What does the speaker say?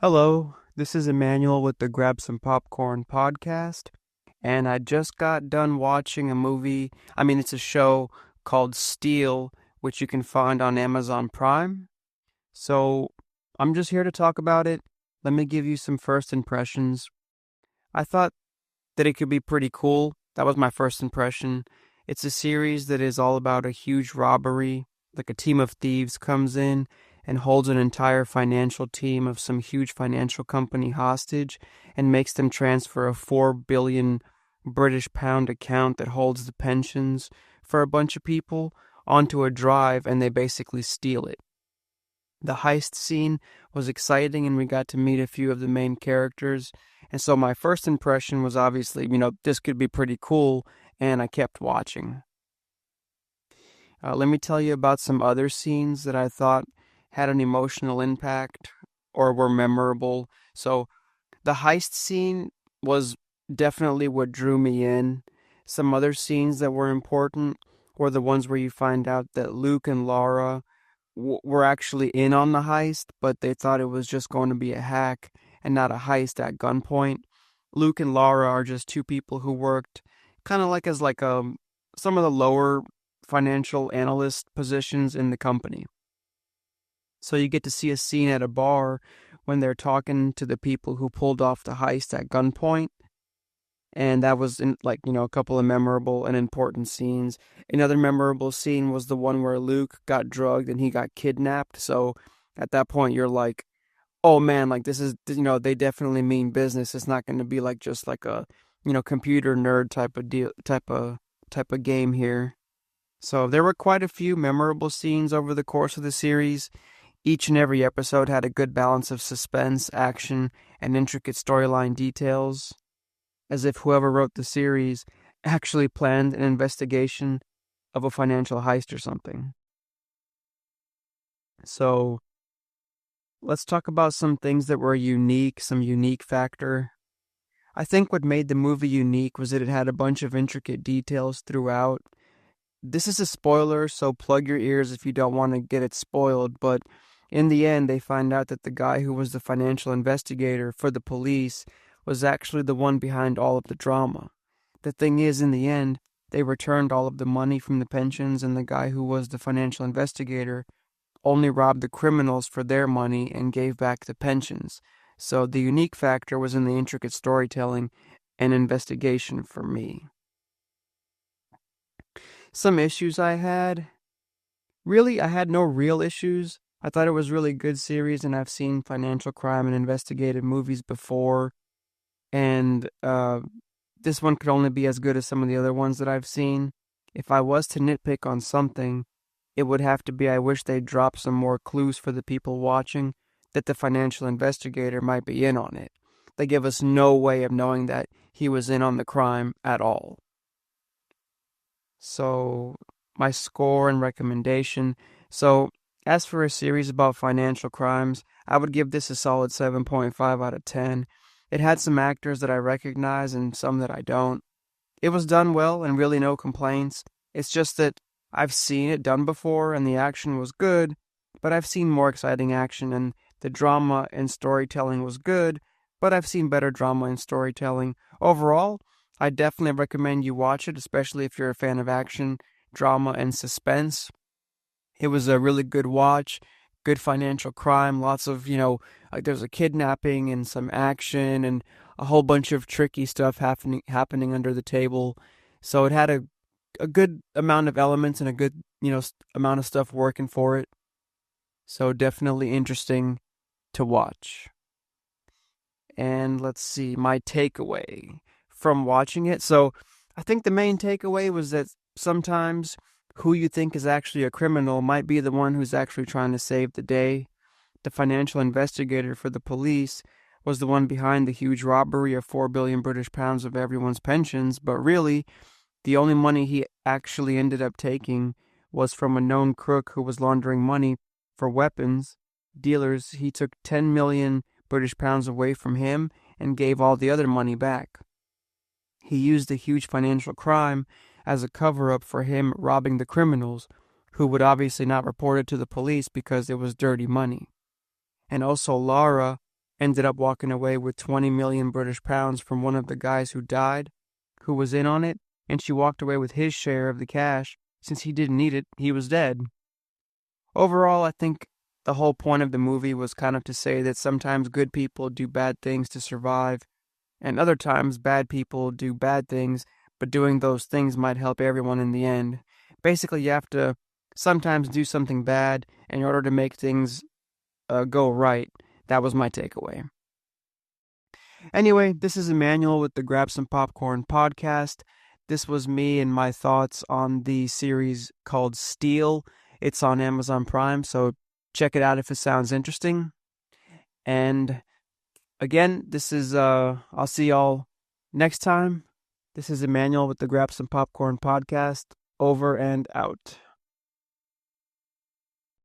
Hello, this is Emmanuel with the Grab Some Popcorn podcast, and I just got done watching a movie. It's a show called Steel, which you can find on Amazon Prime. So I'm just here to talk about it. Let me give you some first impressions. I thought that it could be pretty cool. That was my first impression. It's a series that is all about a huge robbery. Like a team of thieves comes in and holds an entire financial team of some huge financial company hostage and makes them transfer a 4 billion British pound account that holds the pensions for a bunch of people onto a drive, and they basically steal it. The heist scene was exciting, and we got to meet a few of the main characters. And so my first impression was obviously, this could be pretty cool, and I kept watching. Let me tell you about some other scenes that I thought had an emotional impact or were memorable. So the heist scene was definitely what drew me in. Some other scenes that were important were the ones where you find out that Luke and Laura were actually in on the heist, but they thought it was just going to be a hack and not a heist at gunpoint. Luke and Laura are just two people who worked kind of like as some of the lower financial analyst positions in the company. So you get to see a scene at a bar when they're talking to the people who pulled off the heist at gunpoint. And that was a couple of memorable and important scenes. Another memorable scene was the one where Luke got drugged and he got kidnapped. So at that point, you're like, oh man, like this is, they definitely mean business. It's not going to be like just like a, computer nerd type of deal, type of game here. So there were quite a few memorable scenes over the course of the series. Each and every episode had a good balance of suspense, action, and intricate storyline details, as if whoever wrote the series actually planned an investigation of a financial heist or something. So let's talk about some things that were unique, some unique factor. I think what made the movie unique was that it had a bunch of intricate details throughout. This is a spoiler, so plug your ears if you don't want to get it spoiled, but in the end, they find out that the guy who was the financial investigator for the police was actually the one behind all of the drama. The thing is, in the end, they returned all of the money from the pensions, and the guy who was the financial investigator only robbed the criminals for their money and gave back the pensions. So the unique factor was in the intricate storytelling and investigation for me. Some issues I had. Really, I had no real issues. I thought it was a really good series, and I've seen financial crime and investigative movies before. And this one could only be as good as some of the other ones that I've seen. If I was to nitpick on something, it would have to be I wish they'd drop some more clues for the people watching that the financial investigator might be in on it. They give us no way of knowing that he was in on the crime at all. So, my score and recommendation. So, as for a series about financial crimes, I would give this a solid 7.5 out of 10. It had some actors that I recognize and some that I don't. It was done well and really no complaints. It's just that I've seen it done before and the action was good, but I've seen more exciting action, and the drama and storytelling was good, but I've seen better drama and storytelling. Overall, I definitely recommend you watch it, especially if you're a fan of action, drama, and suspense. It was a really good watch, good financial crime, lots of, like there's a kidnapping and some action and a whole bunch of tricky stuff happening under the table. So it had a good amount of elements and a good, amount of stuff working for it. So definitely interesting to watch. And let's see, my takeaway from watching it. So I think the main takeaway was that sometimes who you think is actually a criminal might be the one who's actually trying to save the day. The financial investigator for the police was the one behind the huge robbery of 4 billion British pounds of everyone's pensions, but really, the only money he actually ended up taking was from a known crook who was laundering money for weapons dealers. He took 10 million British pounds away from him and gave all the other money back. He used a huge financial crime as a cover-up for him robbing the criminals, who would obviously not report it to the police because it was dirty money. And also Laura ended up walking away with 20 million British pounds from one of the guys who died, who was in on it, and she walked away with his share of the cash since he didn't need it, he was dead. Overall, I think the whole point of the movie was kind of to say that sometimes good people do bad things to survive, and other times bad people do bad things, but doing those things might help everyone in the end. Basically, you have to sometimes do something bad in order to make things go right. That was my takeaway. Anyway, this is Emmanuel with the Grab Some Popcorn podcast. This was me and my thoughts on the series called Steel. It's on Amazon Prime, so check it out if it sounds interesting. And again, this is I'll see y'all next time. This is Emmanuel with the Grab Some Popcorn podcast. Over and out.